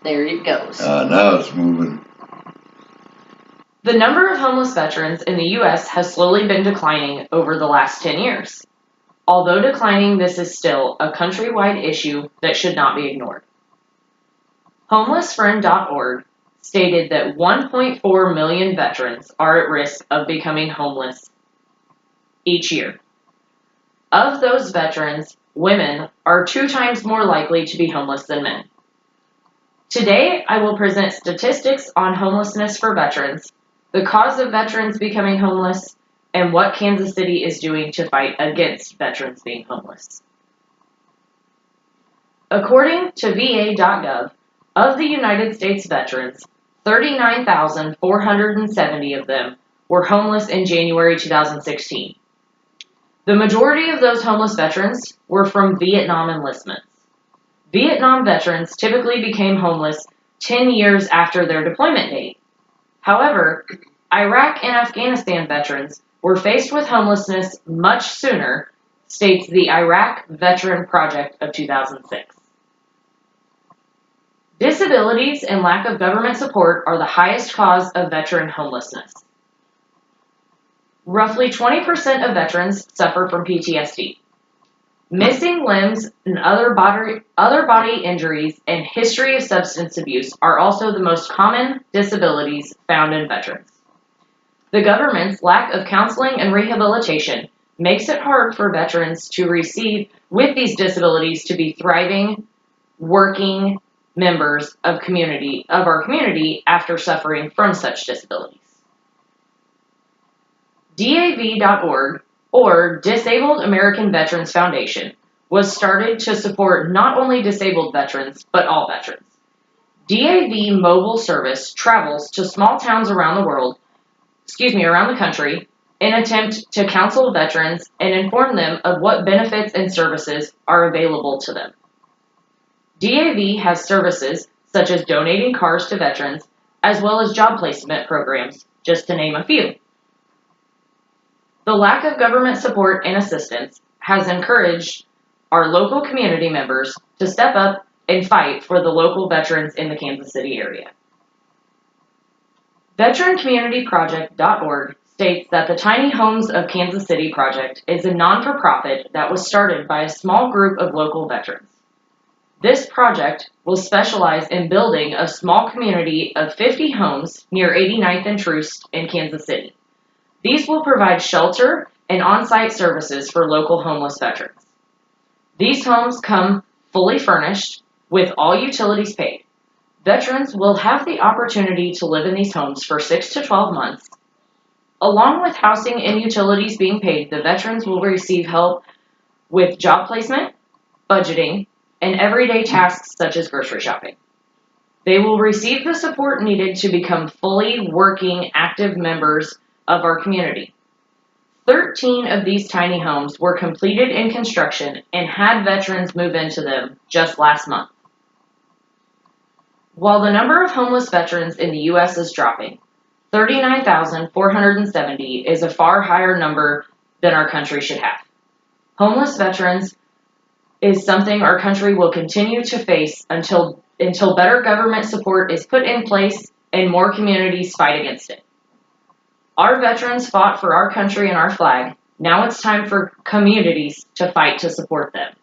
There it goes. Now it's moving. The number of homeless veterans in the U.S. has slowly been declining over the last 10 years. Although declining, this is still a countrywide issue that should not be ignored. HomelessFriend.org stated that 1.4 million veterans are at risk of becoming homeless each year. Of those veterans, women are 2 times more likely to be homeless than men. Today, I will present statistics on homelessness for veterans, the cause of veterans becoming homeless, and what Kansas City is doing to fight against veterans being homeless. According to VA.gov, of the United States veterans, 39,470 of them were homeless in January 2016. The majority of those homeless veterans were from Vietnam enlistments. Vietnam veterans typically became homeless 10 years after their deployment date. However, Iraq and Afghanistan veterans were faced with homelessness much sooner, states the Iraq Veteran Project of 2006. Disabilities and lack of government support are the highest cause of veteran homelessness. Roughly 20% of veterans suffer from PTSD. Missing limbs and other body injuries and history of substance abuse are also the most common disabilities found in veterans. The government's lack of counseling and rehabilitation makes it hard for veterans to receive with these disabilities to be thriving, working members of our community after suffering from such disabilities. DAV.org, or Disabled American Veterans Foundation, was started to support not only disabled veterans, but all veterans. DAV mobile service travels to small towns around the country, in an attempt to counsel veterans and inform them of what benefits and services are available to them. DAV has services such as donating cars to veterans, as well as job placement programs, just to name a few. The lack of government support and assistance has encouraged our local community members to step up and fight for the local veterans in the Kansas City area. VeteranCommunityProject.org states that the Tiny Homes of Kansas City project is a non-for-profit that was started by a small group of local veterans. This project will specialize in building a small community of 50 homes near 89th and Troost in Kansas City. These will provide shelter and on-site services for local homeless veterans. These homes come fully furnished with all utilities paid. Veterans will have the opportunity to live in these homes for 6 to 12 months. Along with housing and utilities being paid, the veterans will receive help with job placement, budgeting, and everyday tasks such as grocery shopping. They will receive the support needed to become fully working, active members of our community. 13 of these tiny homes were completed in construction and had veterans move into them just last month. While the number of homeless veterans in the U.S. is dropping, 39,470 is a far higher number than our country should have. Homeless veterans is something our country will continue to face until better government support is put in place and more communities fight against it. Our veterans fought for our country and our flag. Now it's time for communities to fight to support them.